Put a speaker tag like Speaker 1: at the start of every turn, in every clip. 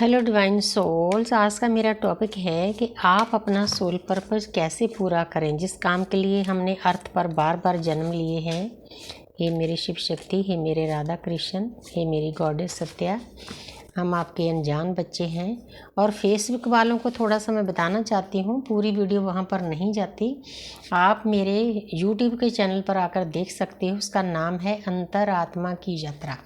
Speaker 1: Hello divine souls. आज का मेरा टॉपिक है कि आप अपना सोल पर्पस कैसे पूरा करें, जिस काम के लिए हमने अर्थ पर बार बार जन्म लिए हैं। हे मेरी शिव शक्ति, हे मेरे राधा कृष्ण, हे मेरी गॉडेस सत्या, हम आपके अनजान बच्चे हैं। और फेसबुक वालों को थोड़ा सा मैं बताना चाहती हूँ, पूरी वीडियो वहाँ पर नहीं जाती, आप मेरे यूट्यूब के चैनल पर आकर देख सकते हो। उसका नाम है अंतरात्मा की यात्रा।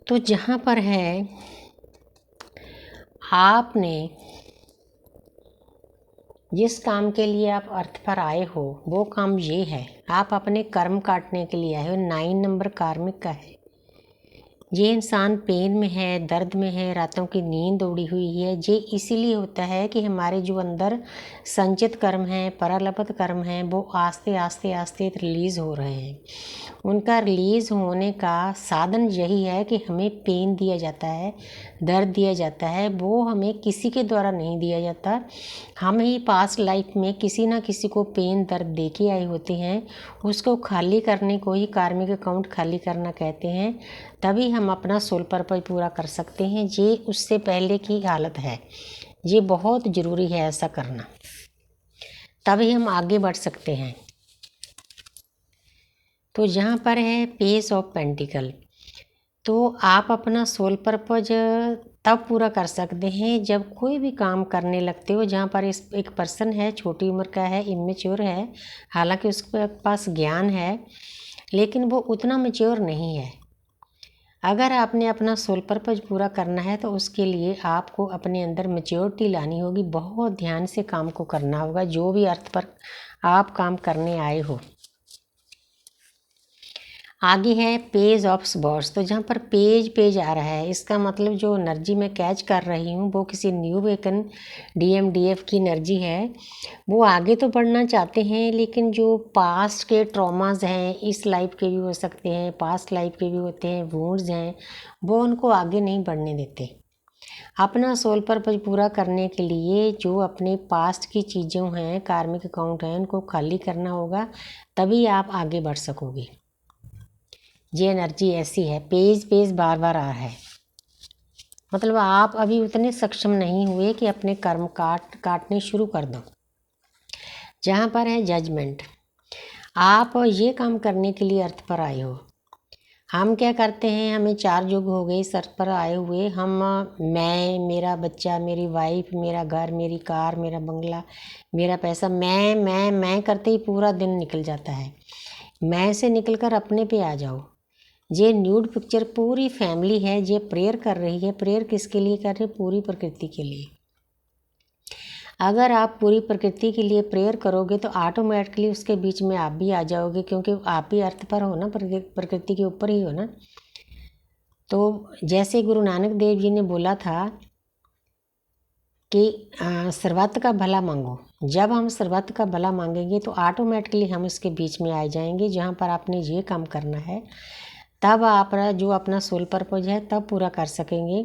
Speaker 1: तो जहाँ पर है आपने जिस काम के लिए आप अर्थ पर आए हो वो काम ये है, आप अपने कर्म काटने के लिए आए हो। 9 नंबर कार्मिक का है। ये इंसान पेन में है, दर्द में है, रातों की नींद उड़ी हुई है। ये इसीलिए होता है कि हमारे जो अंदर संचित कर्म हैं, परालपित कर्म हैं, वो आस्ते आस्ते आस्ते रिलीज़ हो रहे हैं। उनका रिलीज़ होने का साधन यही है कि हमें पेन दिया जाता है, दर्द दिया जाता है। वो हमें किसी के द्वारा नहीं दिया जाता, हम ही पास्ट लाइफ में किसी ना किसी को पेन दर्द दे के आए होते हैं। उसको खाली करने को ही कार्मिक अकाउंट खाली करना कहते हैं। तभी हम अपना सोल पर्पस पूरा कर सकते हैं। ये उससे पहले की हालत है, ये बहुत ज़रूरी है ऐसा करना, तभी हम आगे बढ़ सकते हैं। तो यहाँ पर है पेज ऑफ पेंटिकल। तो आप अपना सोल पर्पस तब पूरा कर सकते हैं जब कोई भी काम करने लगते हो। जहाँ पर एक पर्सन है, छोटी उम्र का है, इमेच्योर है, हालांकि उसके पास ज्ञान है लेकिन वो उतना मैच्योर नहीं है। अगर आपने अपना सोल पर्पस पूरा करना है तो उसके लिए आपको अपने अंदर मैच्योरिटी लानी होगी। बहुत ध्यान से काम को करना होगा, जो भी अर्थ पर आप काम करने आए हो। आगे है पेज ऑफ स्वर्ड्स। तो जहाँ पर पेज आ रहा है, इसका मतलब जो एनर्जी मैं कैच कर रही हूँ वो किसी न्यू वेकन DMDF की एनर्जी है। वो आगे तो बढ़ना चाहते हैं लेकिन जो पास्ट के ट्रॉमाज हैं, इस लाइफ के भी हो सकते हैं, पास्ट लाइफ के भी होते हैं, वुंड्स हैं, वो उनको आगे नहीं बढ़ने देते। अपना सोल पर्पस पूरा करने के लिए जो अपने पास्ट की चीज़ें हैं, कार्मिक अकाउंट हैं, उनको खाली करना होगा, तभी आप आगे बढ़ सकोगे। ये एनर्जी ऐसी है, पेज बार बार आ रहा है, मतलब आप अभी उतने सक्षम नहीं हुए कि अपने कर्म काटने शुरू कर दो। जहाँ पर है जजमेंट, आप ये काम करने के लिए अर्थ पर आए हो। हम क्या करते हैं, हमें 4 युग हो गए इस अर्थ पर आए हुए। हम मैं, मेरा बच्चा, मेरी वाइफ, मेरा घर, मेरी कार, मेरा बंगला, मेरा पैसा, मैं करते ही पूरा दिन निकल जाता है। मैं से निकलकर अपने पे आ जाओ। ये न्यूड पिक्चर पूरी फैमिली है, ये प्रेयर कर रही है। प्रेयर किसके लिए कर रही है? पूरी प्रकृति के लिए। अगर आप पूरी प्रकृति के लिए प्रेयर करोगे तो ऑटोमेटिकली उसके बीच में आप भी आ जाओगे, क्योंकि आप भी अर्थ पर हो ना, प्रकृति के ऊपर ही हो ना। तो जैसे गुरु नानक देव जी ने बोला था कि सर्वत्र का भला मांगो। जब हम सर्वत्र का भला मांगेंगे तो ऑटोमेटिकली हम उसके बीच में आ जाएंगे। जहाँ पर आपने ये काम करना है, तब आप जो अपना सोल पर्पस है तब पूरा कर सकेंगे।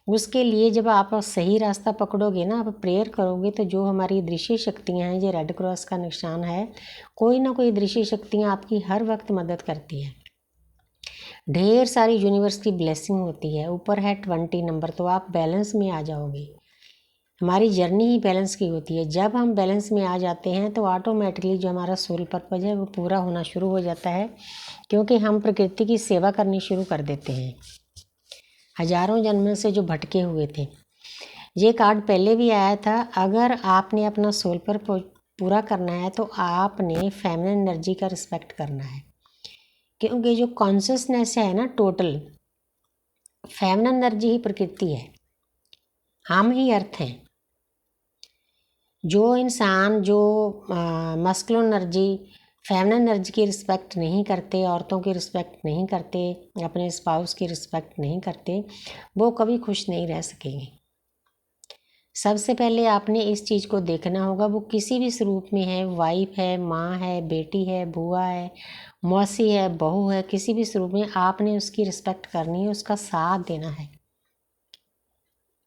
Speaker 1: उसके लिए जब आप सही रास्ता पकड़ोगे ना, आप प्रेयर करोगे, तो जो हमारी दृश्य शक्तियाँ हैं, ये रेड क्रॉस का निशान है, कोई ना कोई दृश्य शक्तियाँ आपकी हर वक्त मदद करती है। ढेर सारी यूनिवर्स की ब्लेसिंग होती है। ऊपर है 20 नंबर, तो आप बैलेंस में आ जाओगे। हमारी जर्नी ही बैलेंस की होती है। जब हम बैलेंस में आ जाते हैं तो ऑटोमेटिकली जो हमारा सोल पर्पस है वो पूरा होना शुरू हो जाता है, क्योंकि हम प्रकृति की सेवा करनी शुरू कर देते हैं। हजारों जन्मों से जो भटके हुए थे, ये कार्ड पहले भी आया था। अगर आपने अपना सोल पर्पस पूरा करना है तो आपने फेमिनिन एनर्जी का रिस्पेक्ट करना है, क्योंकि जो कॉन्शियसनेस है ना, टोटल फेमिनिन एनर्जी ही प्रकृति है, हम ही अर्थ हैं। जो इंसान जो मस्कुलिन एनर्जी, फेमिनिन एनर्जी की रिस्पेक्ट नहीं करते, औरतों की रिस्पेक्ट नहीं करते, अपने स्पाउस की रिस्पेक्ट नहीं करते, वो कभी खुश नहीं रह सकेंगे। सबसे पहले आपने इस चीज़ को देखना होगा, वो किसी भी स्वरूप में है, वाइफ है, माँ है, बेटी है, बुआ है, मौसी है, बहू है, किसी भी स्वरूप में आपने उसकी रिस्पेक्ट करनी है, उसका साथ देना है।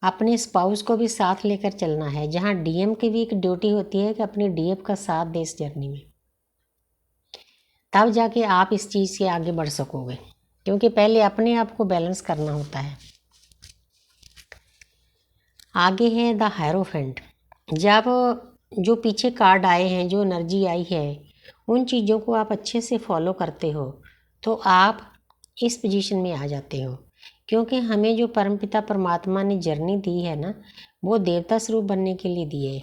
Speaker 1: अपने स्पाउस को भी साथ लेकर चलना है। जहाँ DM की भी एक ड्यूटी होती है कि अपने DF का साथ दे इस जर्नी में, तब जाके आप इस चीज़ से आगे बढ़ सकोगे, क्योंकि पहले अपने आप को बैलेंस करना होता है। आगे है द हायरोफेंट। जब जो पीछे कार्ड आए हैं, जो एनर्जी आई है, उन चीज़ों को आप अच्छे से फॉलो करते हो तो आप इस पोजीशन में आ जाते हो। क्योंकि हमें जो परमपिता परमात्मा ने जर्नी दी है ना, वो देवता स्वरूप बनने के लिए दी है।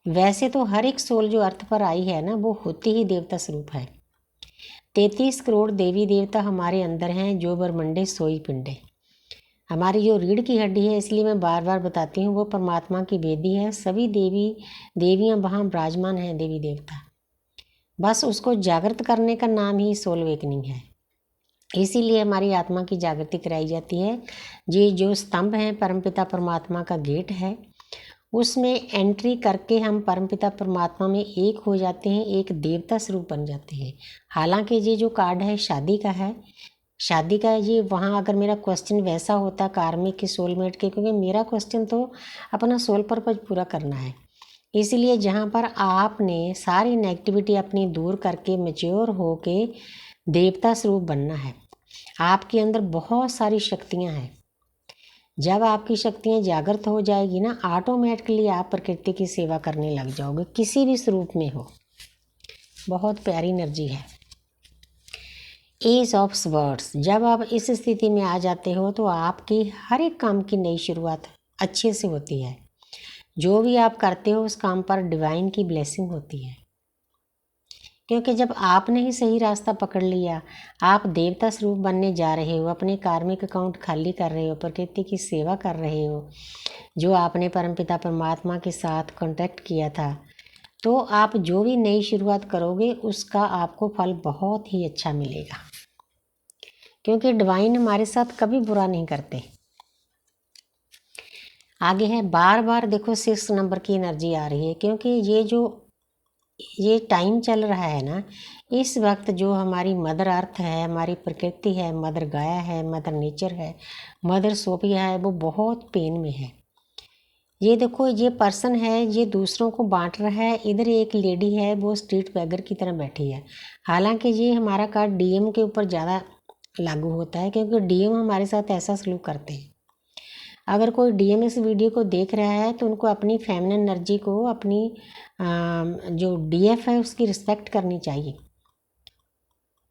Speaker 1: वैसे तो हर एक सोल जो अर्थ पर आई है ना, वो होती ही देवता स्वरूप है। 33 करोड़ देवी देवता हमारे अंदर हैं, जो ब्रह्मंडे सोई पिंडे। हमारी जो रीढ़ की हड्डी है, इसलिए मैं बार बार बताती हूँ, वो परमात्मा की वेदी है। सभी देवियाँ वहाँ विराजमान हैं, देवी देवता। बस उसको जागृत करने का नाम ही सोल अवेकनिंग है। इसीलिए हमारी आत्मा की जागृति कराई जाती है। ये जो स्तंभ है परमपिता परमात्मा का गेट है, उसमें एंट्री करके हम परमपिता परमात्मा में एक हो जाते हैं, एक देवता स्वरूप बन जाते हैं। हालांकि ये जो कार्ड है शादी का है, शादी का है। ये वहाँ अगर मेरा क्वेश्चन वैसा होता कार्मिक के सोलमेट के, क्योंकि मेरा क्वेश्चन तो अपना सोल पर्पज पूरा करना है। इसीलिए जहाँ पर आपने सारी नेगेटिविटी अपनी दूर करके मैच्योर होके देवता स्वरूप बनना है। आपके अंदर बहुत सारी शक्तियाँ हैं। जब आपकी शक्तियाँ जागृत हो जाएगी ना, ऑटोमेटिकली आप प्रकृति की सेवा करने लग जाओगे, किसी भी स्वरूप में हो। बहुत प्यारी एनर्जी है। Edge of swords. जब आप इस स्थिति में आ जाते हो तो आपकी हर एक काम की नई शुरुआत अच्छे से होती है। जो भी आप करते हो उस काम पर डिवाइन की ब्लेसिंग होती है। क्योंकि जब आपने ही सही रास्ता पकड़ लिया, आप देवता स्वरूप बनने जा रहे हो, अपने कार्मिक अकाउंट खाली कर रहे हो, प्रकृति की सेवा कर रहे हो, जो आपने परमपिता परमात्मा के साथ कॉन्टैक्ट किया था, तो आप जो भी नई शुरुआत करोगे उसका आपको फल बहुत ही अच्छा मिलेगा। क्योंकि डिवाइन हमारे साथ कभी बुरा नहीं करते। आगे है बार बार देखो 6 नंबर की एनर्जी आ रही है। क्योंकि ये टाइम चल रहा है ना, इस वक्त जो हमारी मदर अर्थ है, हमारी प्रकृति है, मदर गाया है, मदर नेचर है, मदर सोफिया है, वो बहुत पेन में है। ये देखो, ये पर्सन है, ये दूसरों को बांट रहा है। इधर एक लेडी है, वो स्ट्रीट बैगर की तरह बैठी है। हालांकि ये हमारा कार्ड डीएम के ऊपर ज़्यादा लागू होता है, क्योंकि डीएम हमारे साथ ऐसा सलूक करते हैं। अगर कोई डीएम इस वीडियो को देख रहा है तो उनको अपनी फेमिनिन एनर्जी को, अपनी जो डीएफ है उसकी रिस्पेक्ट करनी चाहिए।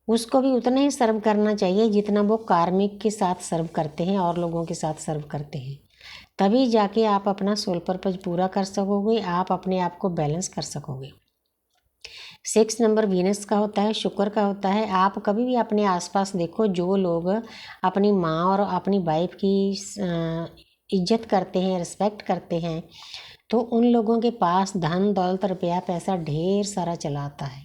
Speaker 1: उसको भी उतना ही सर्व करना चाहिए जितना वो कार्मिक के साथ सर्व करते हैं और लोगों के साथ सर्व करते हैं। तभी जाके आप अपना सोल पर्पज पूरा कर सकोगे, आप अपने आप को बैलेंस कर सकोगे। 6 नंबर वीनस का होता है, शुक्र का होता है। आप कभी भी अपने आसपास देखो, जो लोग अपनी माँ और अपनी वाइफ की इज्जत करते हैं, रिस्पेक्ट करते हैं, तो उन लोगों के पास धन दौलत रुपया पैसा ढेर सारा चला आता है।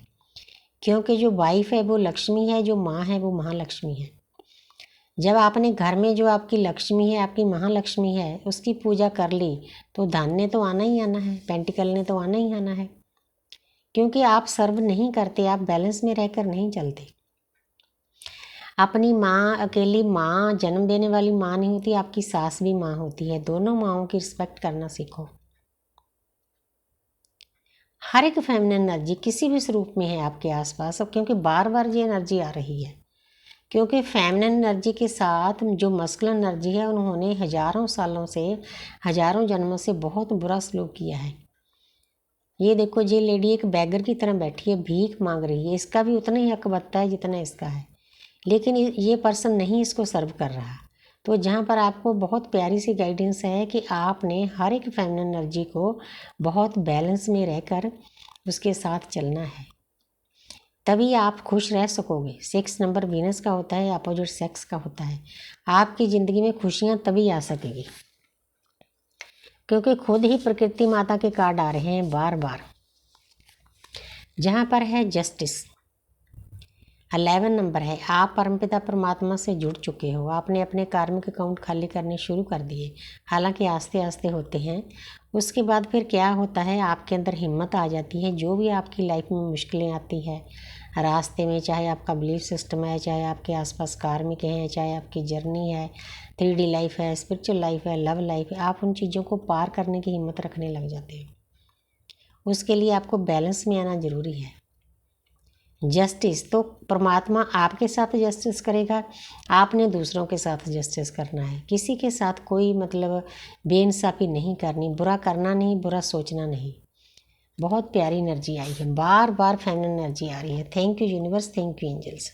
Speaker 1: क्योंकि जो वाइफ है वो लक्ष्मी है, जो माँ है वो महालक्ष्मी है। जब आपने घर में जो आपकी लक्ष्मी है, आपकी महालक्ष्मी है, उसकी पूजा कर ली तो धन ने तो आना ही आना है, पेंटिकल ने तो आना ही आना है। क्योंकि आप सर्व नहीं करते, आप बैलेंस में रहकर नहीं चलते। अपनी माँ, अकेली माँ जन्म देने वाली माँ नहीं होती, आपकी सास भी माँ होती है। दोनों माँओं की रिस्पेक्ट करना सीखो। हर एक फेमिनिन एनर्जी किसी भी स्वरूप में है आपके आसपास। अब क्योंकि बार बार ये एनर्जी आ रही है, क्योंकि फेमिनिन एनर्जी के साथ जो मस्कुलिन एनर्जी है, उन्होंने हजारों सालों से, हजारों जन्मों से बहुत बुरा सलूक किया है। ये देखो, ये लेडी एक बैगर की तरह बैठी है, भीख मांग रही है। इसका भी उतना ही हक बनता है जितना इसका है, लेकिन ये पर्सन नहीं इसको सर्व कर रहा। तो जहाँ पर आपको बहुत प्यारी सी गाइडेंस है कि आपने हर एक फेमिनिन एनर्जी को बहुत बैलेंस में रहकर उसके साथ चलना है, तभी आप खुश रह सकोगे। 6 नंबर वीनस का होता है, अपोजिट सेक्स का होता है। आपकी ज़िंदगी में खुशियाँ तभी आ सकेगी, क्योंकि खुद ही प्रकृति माता के कार्ड आ रहे हैं बार बार। जहाँ पर है जस्टिस, 11 नंबर है। आप परमपिता परमात्मा से जुड़ चुके हो, आपने अपने कार्मिक अकाउंट खाली करने शुरू कर दिए। हालांकि आस्ते आस्ते होते हैं। उसके बाद फिर क्या होता है, आपके अंदर हिम्मत आ जाती है। जो भी आपकी लाइफ में मुश्किलें आती है रास्ते में, चाहे आपका बिलीफ सिस्टम है, चाहे आपके आसपास कार्मिक हैं, चाहे आपकी जर्नी है, 3D लाइफ है, स्पिरिचुअल लाइफ है, लव लाइफ है, आप उन चीज़ों को पार करने की हिम्मत रखने लग जाते हैं। उसके लिए आपको बैलेंस में आना ज़रूरी है। जस्टिस, तो परमात्मा आपके साथ जस्टिस करेगा, आपने दूसरों के साथ जस्टिस करना है। किसी के साथ कोई मतलब बेइंसाफ़ी नहीं करनी, बुरा करना नहीं, बुरा सोचना नहीं। बहुत प्यारी एनर्जी आई है, बार बार फेमिनिन एनर्जी आ रही है। Thank you universe, thank you angels.